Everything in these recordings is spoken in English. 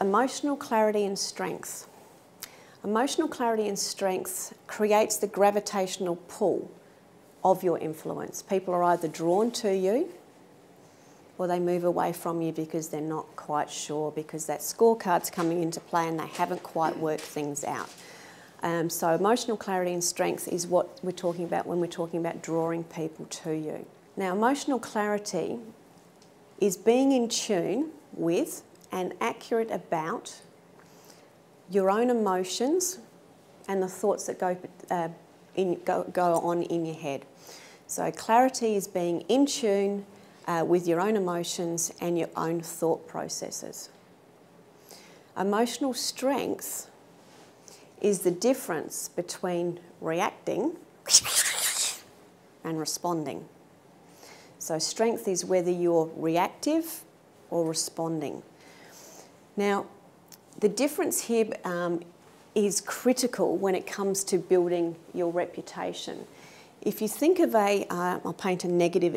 emotional clarity and strength. Emotional clarity and strength creates the gravitational pull of your influence. People are either drawn to you or they move away from you because they're not quite sure, because that scorecard's coming into play and they haven't quite worked things out. So emotional clarity and strength is what we're talking about when we're talking about drawing people to you. Now, emotional clarity is being in tune with and accurate about your own emotions and the thoughts that go on in your head. So clarity is being in tune with your own emotions and your own thought processes. Emotional strength is the difference between reacting and responding. So strength is whether you're reactive or responding. Now, the difference here is critical when it comes to building your reputation. If you think of I'll paint a negative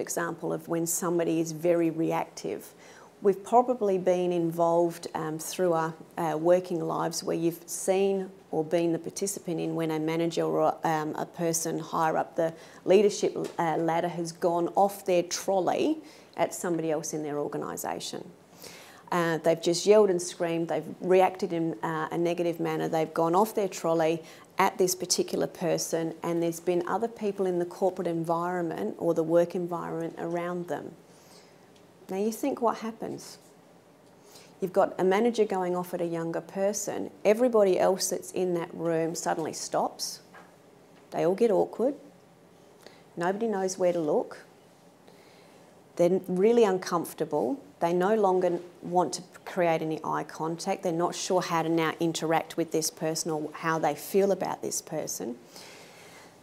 example of when somebody is very reactive. We've probably been involved through our working lives where you've seen or been the participant in when a manager or a person higher up the leadership ladder has gone off their trolley at somebody else in their organisation. They've just yelled and screamed, they've reacted in a negative manner, they've gone off their trolley at this particular person, and there's been other people in the corporate environment or the work environment around them. Now you think what happens. You've got a manager going off at a younger person, everybody else that's in that room suddenly stops, they all get awkward, nobody knows where to look, they're really uncomfortable, they no longer want to create any eye contact, they're not sure how to now interact with this person or how they feel about this person.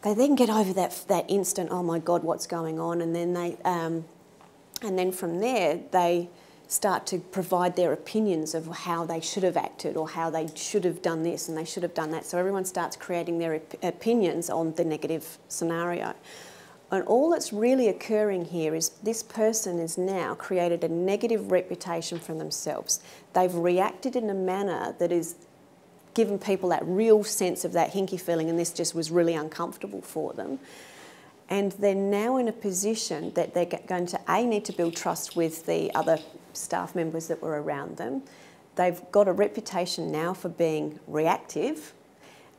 They then get over that instant, oh my God, what's going on, and then from there they start to provide their opinions of how they should have acted or how they should have done this and they should have done that. So everyone starts creating their opinions on the negative scenario. And all that's really occurring here is this person has now created a negative reputation for themselves. They've reacted in a manner that has given people that real sense of that hinky feeling, and this just was really uncomfortable for them. And they're now in a position that they're going to need to build trust with the other staff members that were around them. They've got a reputation now for being reactive,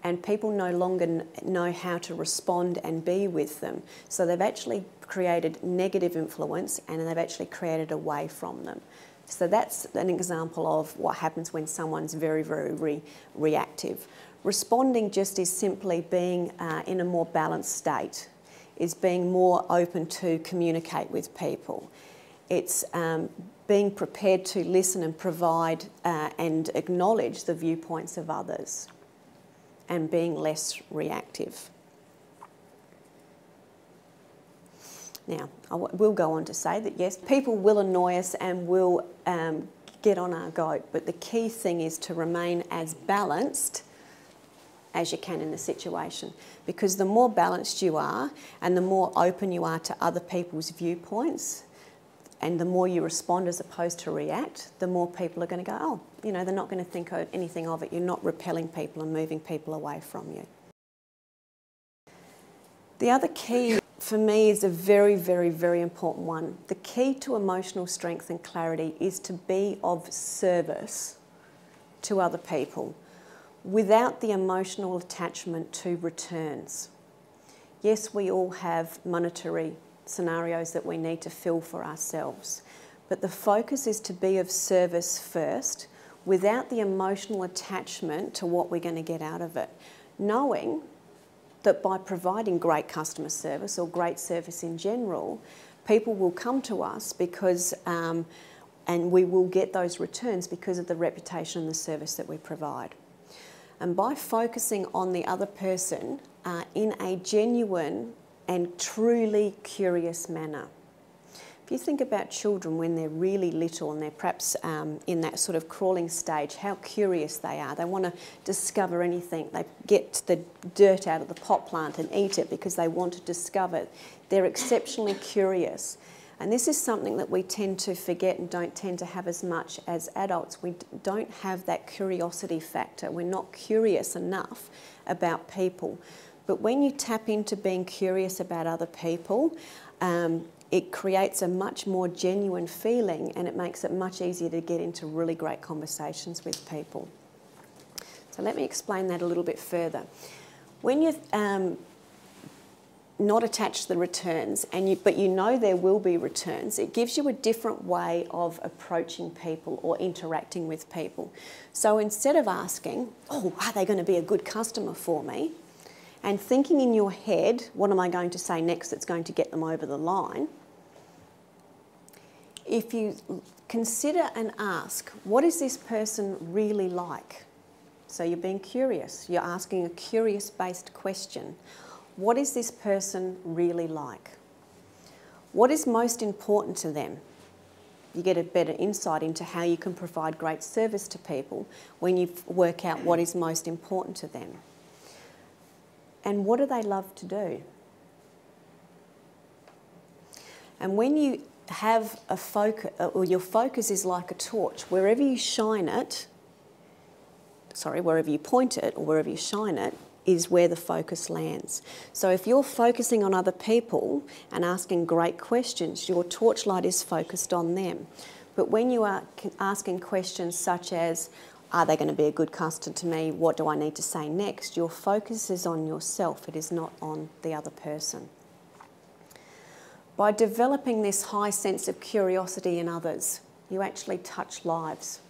and people no longer know how to respond and be with them. So they've actually created negative influence and they've actually created away from them. So that's an example of what happens when someone's very, very reactive. Responding just is simply being in a more balanced state, is being more open to communicate with people. It's being prepared to listen and provide and acknowledge the viewpoints of others, and being less reactive. Now, I will go on to say that yes, people will annoy us and will get on our goat, but the key thing is to remain as balanced as you can in the situation, because the more balanced you are and the more open you are to other people's viewpoints, and the more you respond as opposed to react, the more people are going to go, oh, you know, they're not going to think anything of it. You're not repelling people and moving people away from you. The other key for me is a very, very, very important one. The key to emotional strength and clarity is to be of service to other people without the emotional attachment to returns. Yes, we all have monetary scenarios that we need to fill for ourselves, but the focus is to be of service first without the emotional attachment to what we're going to get out of it, knowing that by providing great customer service or great service in general, people will come to us because and we will get those returns because of the reputation and the service that we provide. And by focusing on the other person in a genuine and truly curious manner. If you think about children when they're really little and they're perhaps in that sort of crawling stage, how curious they are. They want to discover anything. They get the dirt out of the pot plant and eat it because they want to discover it. They're exceptionally curious. And this is something that we tend to forget and don't tend to have as much as adults. We don't have that curiosity factor. We're not curious enough about people. But when you tap into being curious about other people, it creates a much more genuine feeling, and it makes it much easier to get into really great conversations with people. So let me explain that a little bit further. When you're not attached to the returns, but you know there will be returns, it gives you a different way of approaching people or interacting with people. So instead of asking, oh, are they going to be a good customer for me? And thinking in your head, what am I going to say next that's going to get them over the line? If you consider and ask, what is this person really like? So you're being curious. You're asking a curious-based question. What is this person really like? What is most important to them? You get a better insight into how you can provide great service to people when you work out what is most important to them. And what do they love to do? And when you have a focus, or your focus is like a torch, wherever you shine it, wherever you point it or wherever you shine it, is where the focus lands. So if you're focusing on other people and asking great questions, your torchlight is focused on them. But when you are asking questions such as, are they going to be a good customer to me? What do I need to say next? Your focus is on yourself. It is not on the other person. By developing this high sense of curiosity in others, you actually touch lives.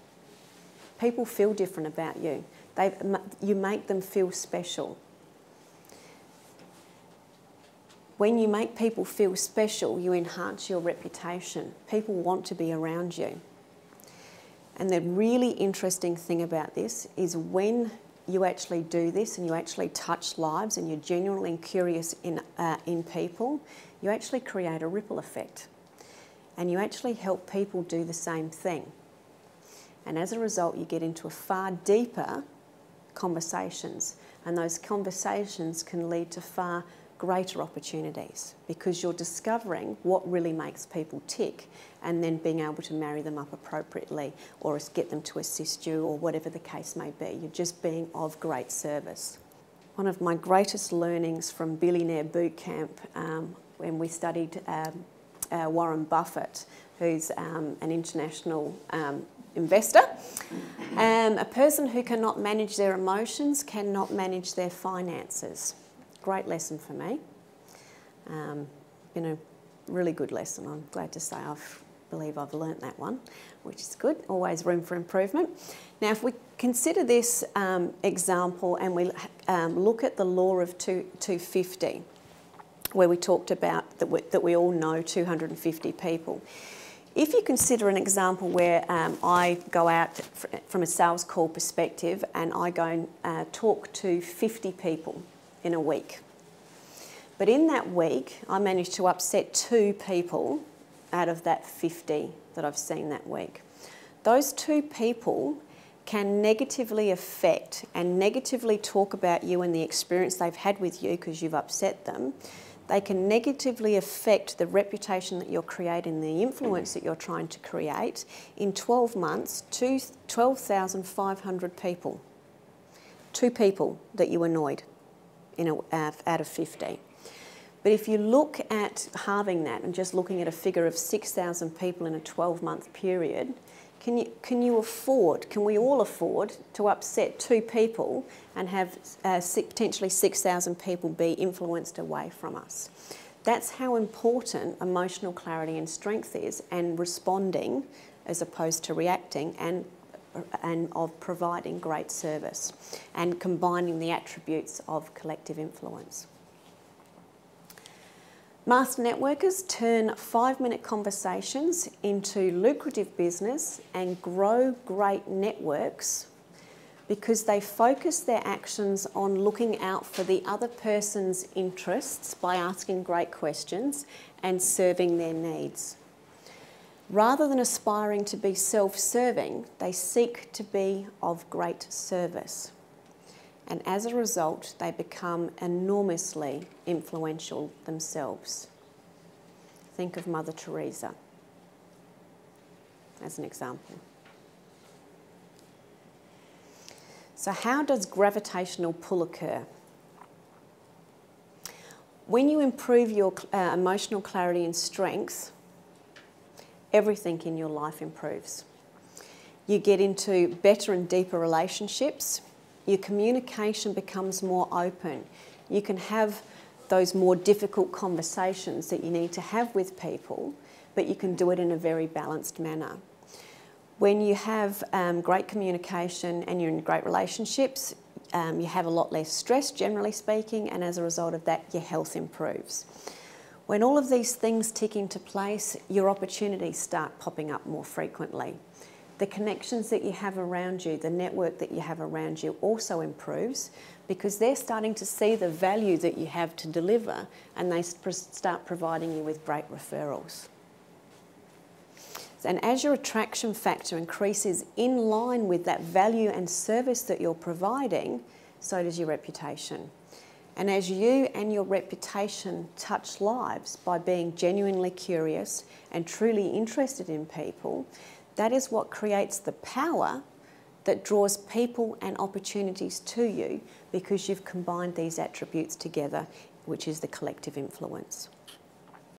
People feel different about you. You make them feel special. When you make people feel special, you enhance your reputation. People want to be around you. And the really interesting thing about this is when you actually do this and you actually touch lives and you're genuinely curious in people, you actually create a ripple effect. And you actually help people do the same thing. And as a result, you get into a far deeper conversations, and those conversations can lead to far greater opportunities because you're discovering what really makes people tick and then being able to marry them up appropriately or get them to assist you or whatever the case may be. You're just being of great service. One of my greatest learnings from Billionaire Boot Camp when we studied Warren Buffett, who's an international investor. A person who cannot manage their emotions cannot manage their finances. Great lesson for me. Been a really good lesson. I'm glad to say I believe I've learnt that one, which is good. Always room for improvement. Now, if we consider this example and we look at the law of 250, where we talked about that we all know 250 people. If you consider an example where I go out from a sales call perspective and I go and talk to 50 people in a week. But in that week, I managed to upset 2 people out of that 50 that I've seen that week. Those 2 people can negatively affect and negatively talk about you and the experience they've had with you because you've upset them. They can negatively affect the reputation that you're creating, the influence that you're trying to create in 12 months to 12,500 people. 2 people that you annoyed out of 50. But if you look at halving that and just looking at a figure of 6,000 people in a 12-month period, can we all afford to upset 2 people and have potentially 6,000 people be influenced away from us? That's how important emotional clarity and strength is, and responding as opposed to reacting, and of providing great service and combining the attributes of collective influence. Master networkers turn 5-minute conversations into lucrative business and grow great networks because they focus their actions on looking out for the other person's interests by asking great questions and serving their needs. Rather than aspiring to be self-serving, they seek to be of great service. And as a result, they become enormously influential themselves. Think of Mother Teresa as an example. So how does gravitational pull occur? When you improve your emotional clarity and strength, everything in your life improves. You get into better and deeper relationships. Your communication becomes more open. You can have those more difficult conversations that you need to have with people, but you can do it in a very balanced manner. When you have great communication and you're in great relationships, you have a lot less stress, generally speaking, and as a result of that, your health improves. When all of these things tick into place, your opportunities start popping up more frequently. The connections that you have around you, the network that you have around you also improves because they're starting to see the value that you have to deliver and they start providing you with great referrals. And as your attraction factor increases in line with that value and service that you're providing, so does your reputation. And as you and your reputation touch lives by being genuinely curious and truly interested in people, that is what creates the power that draws people and opportunities to you because you've combined these attributes together, which is the collective influence.